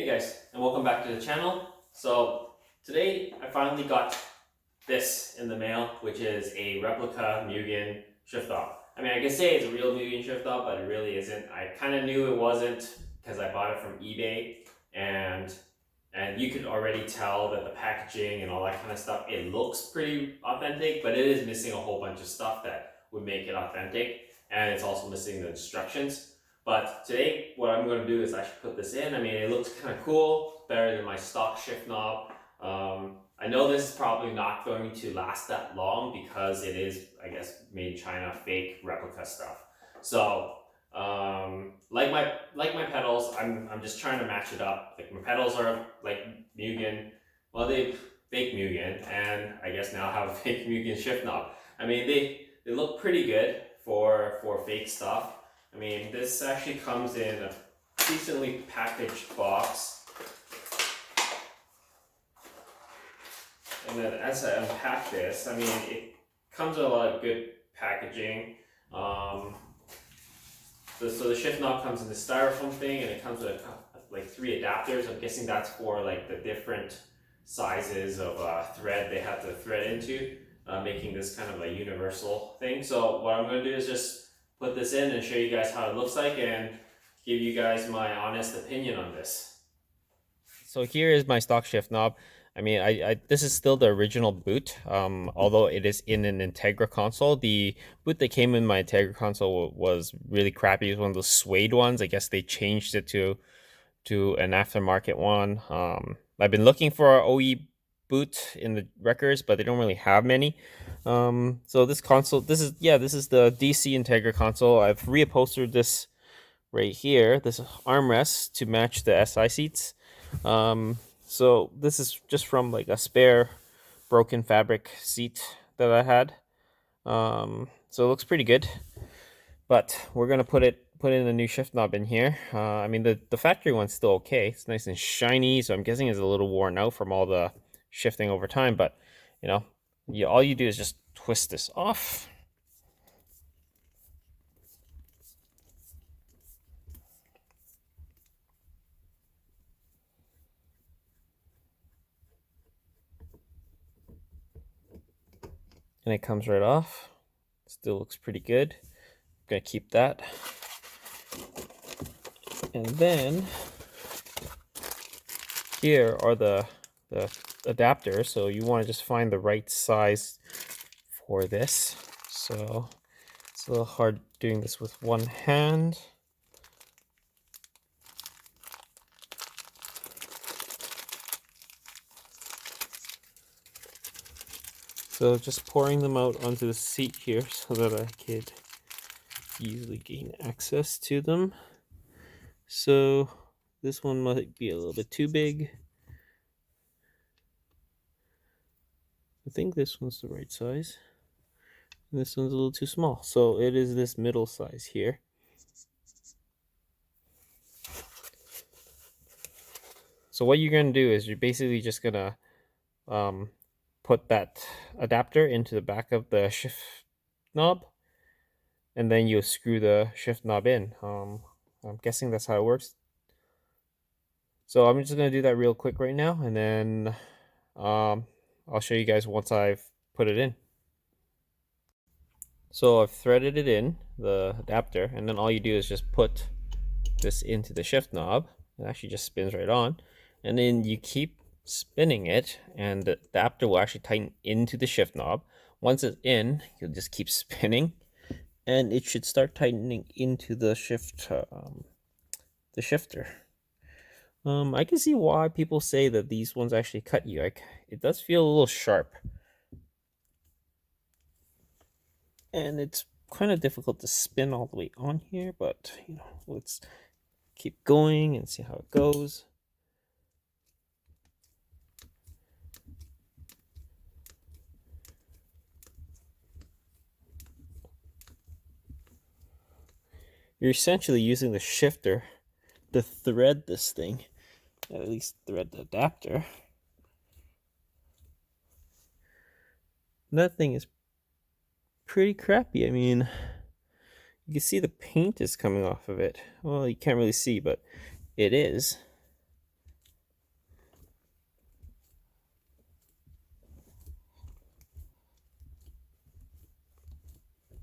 guys, and welcome back to the channel. So today I finally got this in the mail, which is a replica Mugen shift knob. I mean, I can say it's a real Mugen shift knob, but it really isn't. I kind of knew it wasn't because I bought it from eBay, and you could already tell that the packaging and all that kind of stuff, it looks pretty authentic, but it is missing a whole bunch of stuff that would make it authentic, and it's also missing the instructions. But today, what I'm going to do is actually put this in. I mean, it looks kind of cool, better than my stock shift knob. I know this is probably not going to last that long because it is, I guess, made in China, fake replica stuff. So, like my pedals, I'm just trying to match it up. Like my pedals are like Mugen, well they fake Mugen, and I guess now have a fake Mugen shift knob. I mean, they look pretty good for fake stuff. I mean, this actually comes in a decently packaged box. And then as I unpack this, I mean, it comes with a lot of good packaging. So the shift knob comes in the styrofoam thing, and it comes with like 3 adapters. I'm guessing that's for like the different sizes of thread they have to thread into, making this kind of a universal thing. So what I'm going to do is just put this in and show you guys how it looks like and give you guys my honest opinion on this. So here is my stock shift knob. I mean, this is still the original boot, although it is in an Integra console. The boot that came in my Integra console was really crappy. It was one of those suede ones. I guess they changed it to an aftermarket one. I've been looking for an OE boot in the records, but they don't really have many. So this console, this is the DC Integra console. I've reupholstered this right here, this armrest, to match the SI seats. So this is just from like a spare broken fabric seat that I had. So it looks pretty good, but we're gonna put in a new shift knob in here. I mean, the factory one's still okay. It's nice and shiny, so I'm guessing it's a little worn out from all the shifting over time, but you know, all you do is just twist this off. And it comes right off. Still looks pretty good. I'm gonna keep that. And then here are the adapters. So you want to just find the right size for this. So it's a little hard doing this with one hand. So just pouring them out onto the seat here so that I could easily gain access to them. So this one might be a little bit too big. I think this one's the right size. And this one's a little too small. So it is this middle size here. So what you're going to do is you're basically just going to put that adapter into the back of the shift knob, and then you'll screw the shift knob in. I'm guessing that's how it works. So I'm just going to do that real quick right now, and then I'll show you guys once I've put it in. So I've threaded it in, the adapter, and then all you do is just put this into the shift knob. It actually just spins right on, and then you keep spinning it, and the adapter will actually tighten into the shift knob. Once it's in, you'll just keep spinning, and it should start tightening into the shifter. I can see why people say that these ones actually cut you. Like, it does feel a little sharp, and it's kind of difficult to spin all the way on here, but you know, let's keep going and see how it goes. You're essentially using the shifter to thread this thing, at least thread the adapter. And that thing is pretty crappy. I mean, you can see the paint is coming off of it. Well, you can't really see, but it is.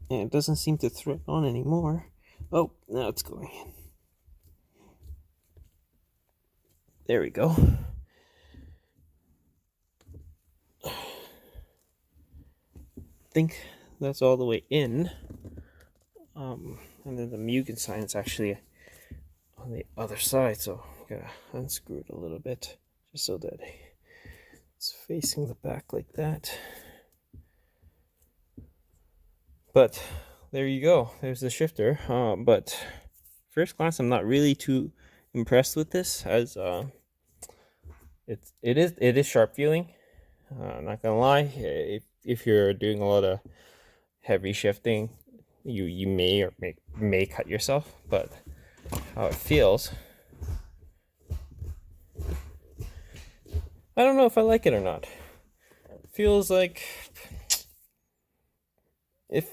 And it doesn't seem to thread on anymore. Oh, now it's going in. There we go. I think that's all the way in. And then the Mugen sign is actually on the other side, so I'm gonna unscrew it a little bit just so that it's facing the back like that. But there you go. There's the shifter. But first glance, I'm not really too impressed with this, as it is sharp feeling. I'm not gonna lie. If you're doing a lot of heavy shifting, you may cut yourself. But how it feels, I don't know if I like it or not. It feels like if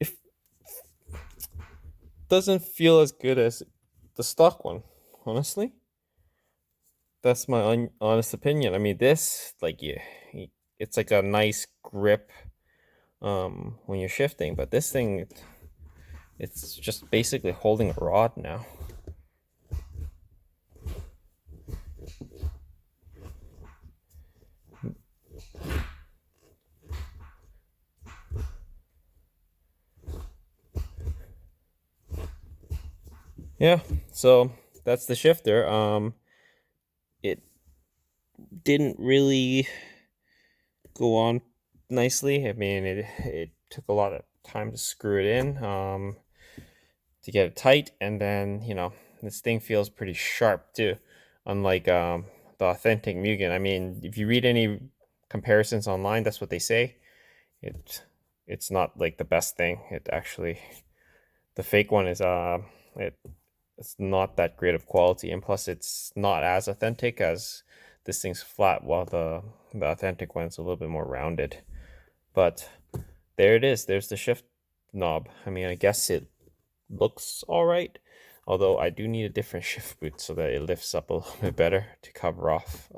if doesn't feel as good as the stock one, honestly. That's my honest opinion. I mean, this like it's like a nice grip when you're shifting, but this thing it's just basically holding a rod now. Yeah, so that's the shifter. It didn't really go on nicely. I mean, it took a lot of time to screw it in, to get it tight, and then this thing feels pretty sharp too, unlike the authentic Mugen. I mean, if you read any comparisons online, that's what they say. It it's not like the best thing. It actually the fake one is it it's not that great of quality, and plus it's not as authentic as this thing's flat, while the authentic one's a little bit more rounded. But there it is. There's the shift knob. I mean, I guess it looks all right, although I do need a different shift boot so that it lifts up a little bit better to cover off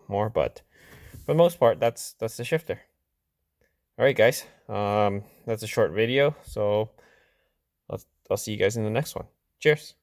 more. But for the most part, that's the shifter. All right, guys. That's a short video, so I'll see you guys in the next one. Cheers.